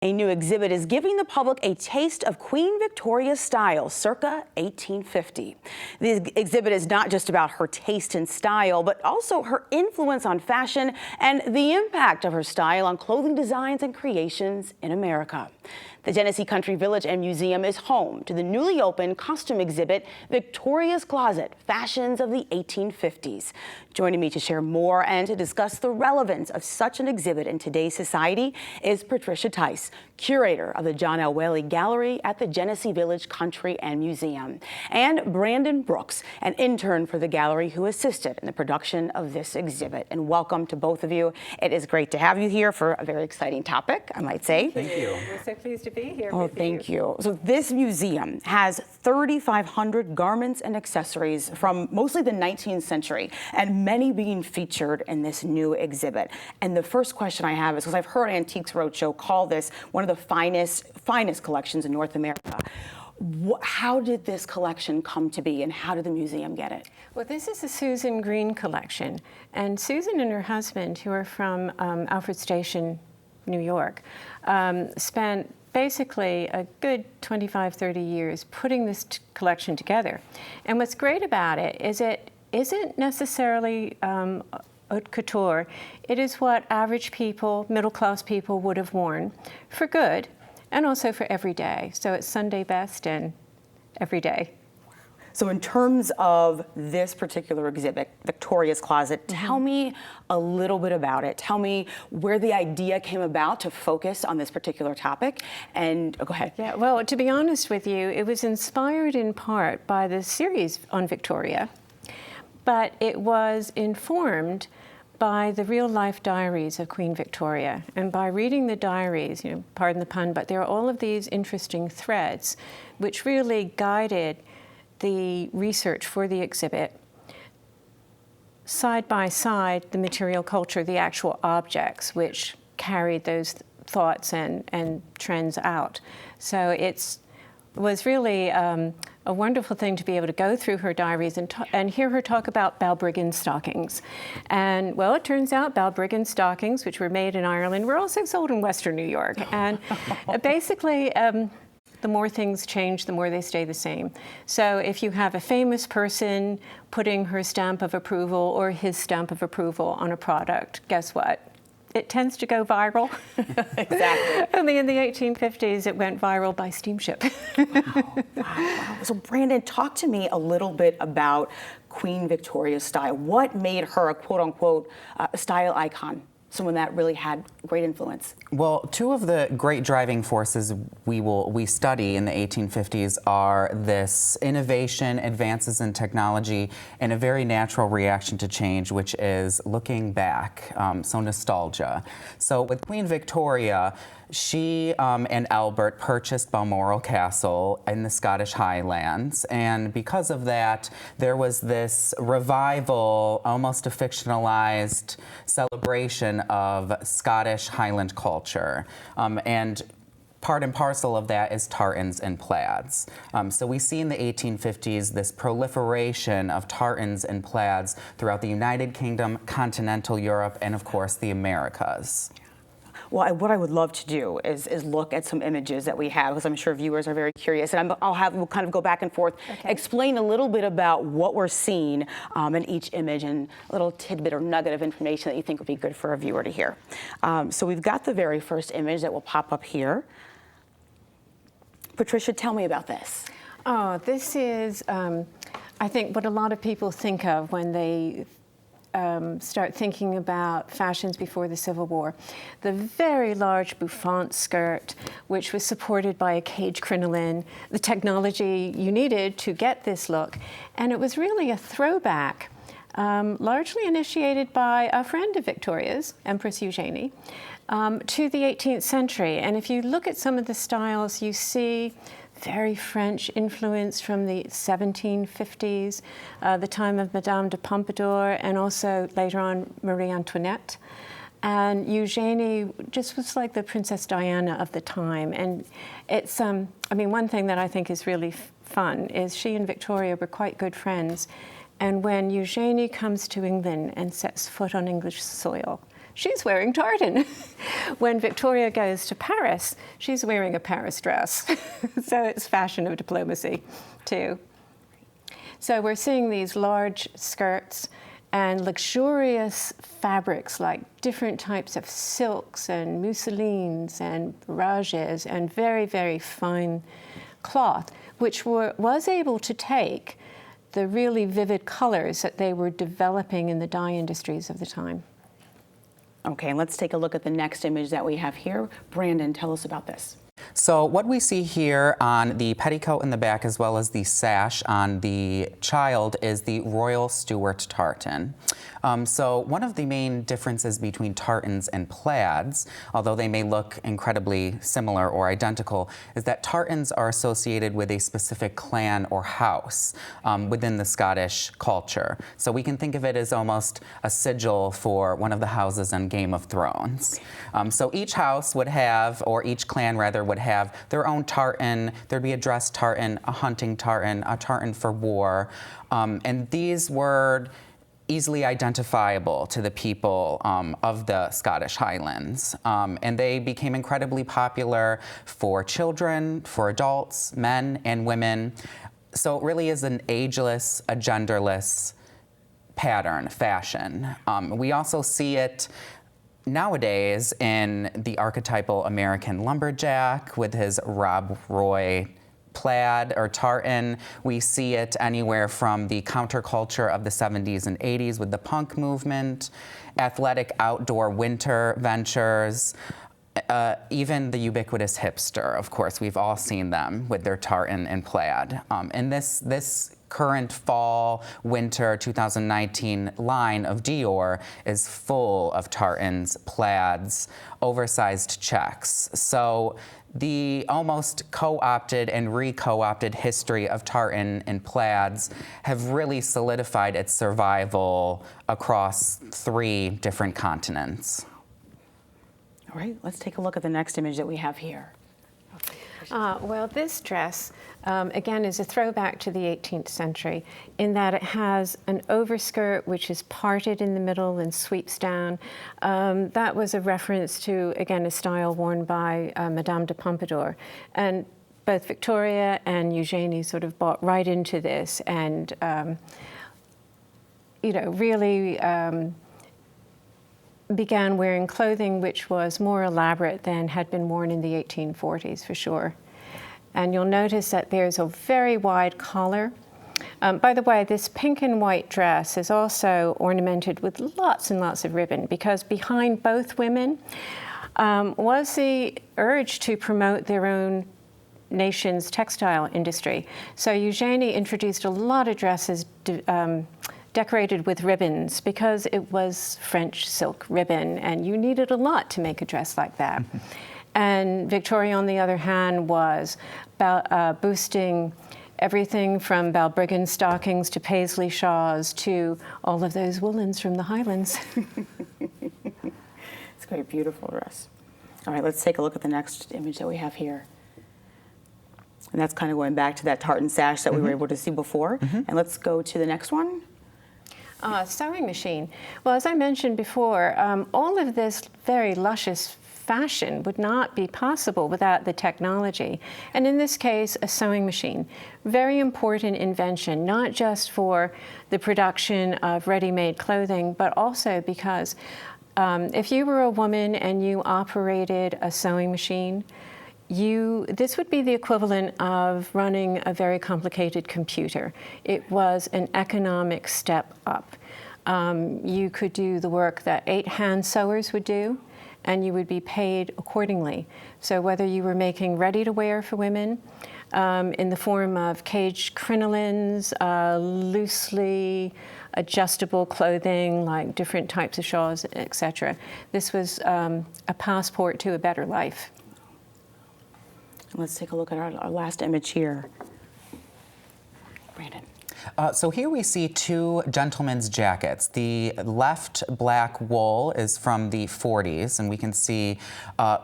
A new exhibit is giving the public a taste of Queen Victoria's style circa 1850. The exhibit is not just about her taste and style, but also her influence on fashion and the impact of her style on clothing designs and creations in America. The Genesee Country Village and Museum is home to the newly opened costume exhibit, Victoria's Closet, Fashions of the 1850s. Joining me to share more and to discuss the relevance of such an exhibit in today's society is Patricia Tice, curator of the John L. Whaley Gallery at the Genesee Village Country and Museum, and Brandon Brooks, an intern for the gallery who assisted in the production of this exhibit. And welcome to both of you. It is great to have you here for a very exciting topic, I might say. Thank you. We're so pleased to be here. Oh, thank you. So this museum has 3,500 garments and accessories from mostly the 19th century, and many being featured in this new exhibit. And the first question I have is, because I've heard Antiques Roadshow call this one of the finest collections in North America. How did this collection come to be, and how did the museum get it? Well, this is the Susan Green collection. And Susan and her husband, who are from Alfred Station, New York, spent basically a good 25, 30 years putting this collection together. And what's great about it is it isn't necessarily haute couture. It is what average people, middle-class people would have worn for good and also for every day. So it's Sunday best and every day. So in terms of this particular exhibit, Victoria's Closet, tell me a little bit about it. Tell me where the idea came about to focus on this particular topic. And go ahead. Yeah, well, to be honest with you, it was inspired in part by the series on Victoria, but it was informed by the real-life diaries of Queen Victoria. And by reading the diaries, pardon the pun, but there are all of these interesting threads which really guided the research for the exhibit. Side by side, the material culture, the actual objects which carried those thoughts and trends out. So it was really a wonderful thing to be able to go through her diaries and hear her talk about Balbriggan stockings. And well, it turns out Balbriggan stockings, which were made in Ireland, were also sold in Western New York. And basically, the more things change, the more they stay the same. So if you have a famous person putting her stamp of approval or his stamp of approval on a product, guess what? It tends to go viral. Exactly. Only in the 1850s, it went viral by steamship. Wow. So Brandon, talk to me a little bit about Queen Victoria's style. What made her a quote-unquote style icon? Someone that really had great influence. Well, two of the great driving forces we study in the 1850s are this innovation, advances in technology, and a very natural reaction to change, which is looking back, so nostalgia. So with Queen Victoria, she and Albert purchased Balmoral Castle in the Scottish Highlands, and because of that, there was this revival, almost a fictionalized celebration of Scottish Highland culture. And part and parcel of that is tartans and plaids. So we see in the 1850s this proliferation of tartans and plaids throughout the United Kingdom, continental Europe, and of course the Americas. Well, what I would love to do is look at some images that we have, because I'm sure viewers are very curious, and we'll kind of go back and forth, explain a little bit about what we're seeing in each image and a little tidbit or nugget of information that you think would be good for a viewer to hear. So we've got the very first image that will pop up here. Patricia, tell me about this. Oh, this is, I think, what a lot of people think of when they start thinking about fashions before the Civil War. The very large bouffant skirt, which was supported by a cage crinoline, the technology you needed to get this look. And it was really a throwback, largely initiated by a friend of Victoria's, Empress Eugenie, to the 18th century. And if you look at some of the styles, you see very French influence from the 1750s, the time of Madame de Pompadour, and also later on Marie Antoinette. And Eugenie just was like the Princess Diana of the time. And it's, I mean, one thing that I think is really fun is she and Victoria were quite good friends. And when Eugenie comes to England and sets foot on English soil, she's wearing tartan. When Victoria goes to Paris, she's wearing a Paris dress. So it's fashion of diplomacy, too. So we're seeing these large skirts and luxurious fabrics like different types of silks and mousselines and barages and very, very fine cloth, which was able to take the really vivid colors that they were developing in the dye industries of the time. Okay, let's take a look at the next image that we have here. Brandon, tell us about this. So what we see here on the petticoat in the back as well as the sash on the child is the Royal Stuart tartan. So one of the main differences between tartans and plaids, although they may look incredibly similar or identical, is that tartans are associated with a specific clan or house within the Scottish culture. So we can think of it as almost a sigil for one of the houses on Game of Thrones. So each house would have, or each clan rather, would have their own tartan. There'd be a dress tartan, a hunting tartan, a tartan for war. And these were easily identifiable to the people of the Scottish Highlands. And they became incredibly popular for children, for adults, men and women. So it really is an ageless, a genderless pattern, fashion. We also see it nowadays in the archetypal American lumberjack with his Rob Roy plaid or tartan. We see it anywhere from the counterculture of the 70s and 80s with the punk movement, athletic outdoor winter ventures, even the ubiquitous hipster. Of course, we've all seen them with their tartan and plaid. And this current fall winter 2019 line of Dior is full of tartans, plaids, oversized checks. So the almost co-opted and re-co-opted history of tartan and plaids have really solidified its survival across 3 different continents. All right, let's take a look at the next image that we have here. Well, this dress, again, is a throwback to the 18th century in that it has an overskirt which is parted in the middle and sweeps down. That was a reference to, again, a style worn by Madame de Pompadour. And both Victoria and Eugenie sort of bought right into this and, really began wearing clothing which was more elaborate than had been worn in the 1840s, for sure. And you'll notice that there's a very wide collar. By the way, this pink and white dress is also ornamented with lots and lots of ribbon because behind both women was the urge to promote their own nation's textile industry. So Eugenie introduced a lot of dresses decorated with ribbons because it was French silk ribbon and you needed a lot to make a dress like that. And Victoria, on the other hand, was boosting everything from balbriggan stockings to paisley shawls to all of those woolens from the Highlands. It's quite a beautiful dress. All right, let's take a look at the next image that we have here. And that's kind of going back to that tartan sash that we were able to see before. And let's go to the next one. Sewing machine. Well, as I mentioned before, all of this very luscious fashion would not be possible without the technology. And in this case, a sewing machine. Very important invention, not just for the production of ready-made clothing, but also because if you were a woman and you operated a sewing machine, this would be the equivalent of running a very complicated computer. It was an economic step up. You could do the work that 8 hand sewers would do, and you would be paid accordingly. So whether you were making ready-to-wear for women in the form of caged crinolines, loosely adjustable clothing like different types of shawls, etc. This was a passport to a better life. Let's take a look at our last image here. Brandon. So here we see two gentlemen's jackets. The left black wool is from the 40s, and we can see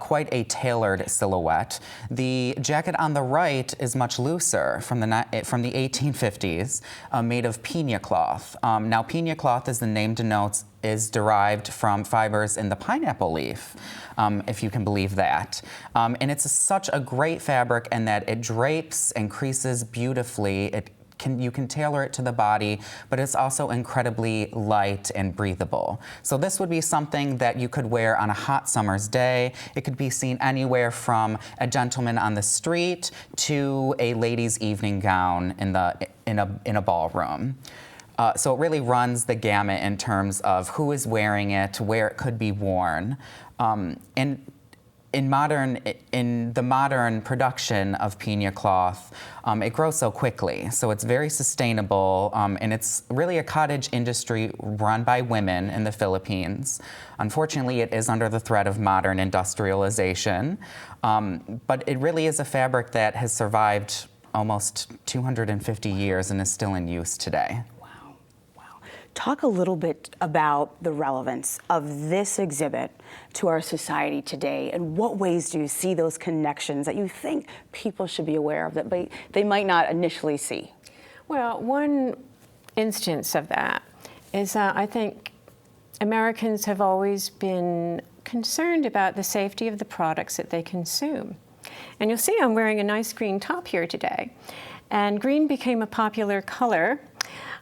quite a tailored silhouette. The jacket on the right is much looser, from the 1850s, made of piña cloth. Now, piña cloth, as the name denotes, is derived from fibers in the pineapple leaf, if you can believe that. And it's such a great fabric in that it drapes and creases beautifully. You can tailor it to the body, but it's also incredibly light and breathable. So this would be something that you could wear on a hot summer's day. It could be seen anywhere from a gentleman on the street to a lady's evening gown in a ballroom. So it really runs the gamut in terms of who is wearing it, where it could be worn. And in the modern production of piña cloth, it grows so quickly, so it's very sustainable, and it's really a cottage industry run by women in the Philippines. Unfortunately, it is under the threat of modern industrialization, but it really is a fabric that has survived almost 250 years and is still in use today. Talk a little bit about the relevance of this exhibit to our society today, and what ways do you see those connections that you think people should be aware of that they might not initially see? Well, one instance of that is I think Americans have always been concerned about the safety of the products that they consume. And you'll see I'm wearing a nice green top here today. And green became a popular color.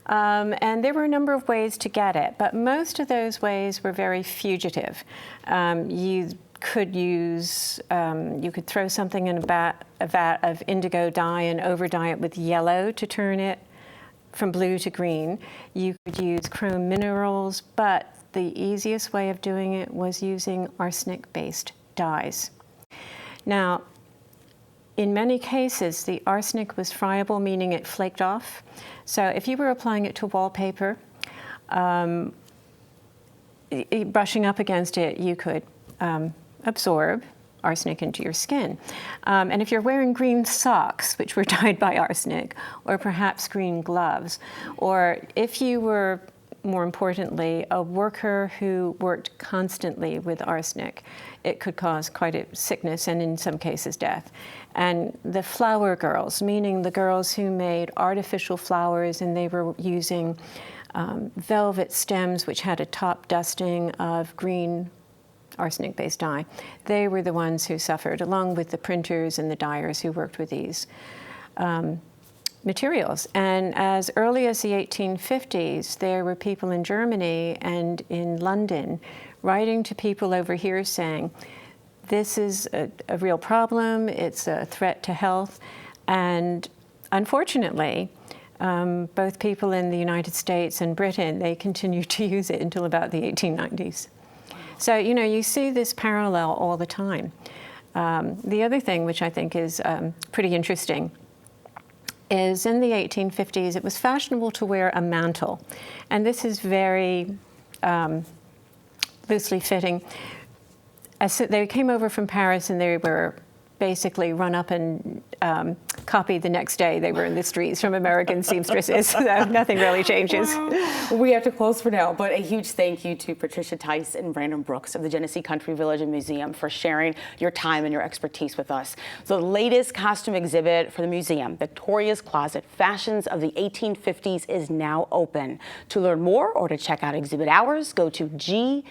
And there were a number of ways to get it, but most of those ways were very fugitive. You could throw something in a vat of indigo dye and over-dye it with yellow to turn it from blue to green. You could use chrome minerals, but the easiest way of doing it was using arsenic-based dyes. Now, in many cases, the arsenic was friable, meaning it flaked off. So if you were applying it to wallpaper, brushing up against it, you could absorb arsenic into your skin. And if you're wearing green socks, which were dyed by arsenic, or perhaps green gloves, or if you were, more importantly, a worker who worked constantly with arsenic, it could cause quite a sickness and in some cases death. And the flower girls, meaning the girls who made artificial flowers and they were using velvet stems which had a top dusting of green arsenic-based dye, they were the ones who suffered, along with the printers and the dyers who worked with these materials. And as early as the 1850s, there were people in Germany and in London writing to people over here saying, this is a real problem, it's a threat to health. And unfortunately, both people in the United States and Britain, they continued to use it until about the 1890s. So, you know, you see this parallel all the time. The other thing, which I think is pretty interesting, is in the 1850s, it was fashionable to wear a mantle. And this is very loosely fitting. So they came over from Paris and they were basically run up and copied the next day. They were in the streets from American seamstresses, so nothing really changes. We have to close for now, but a huge thank you to Patricia Tice and Brandon Brooks of the Genesee Country Village and Museum for sharing your time and your expertise with us. So the latest costume exhibit for the museum, Victoria's Closet, Fashions of the 1850s, is now open. To learn more or to check out exhibit hours, go to gcv.org.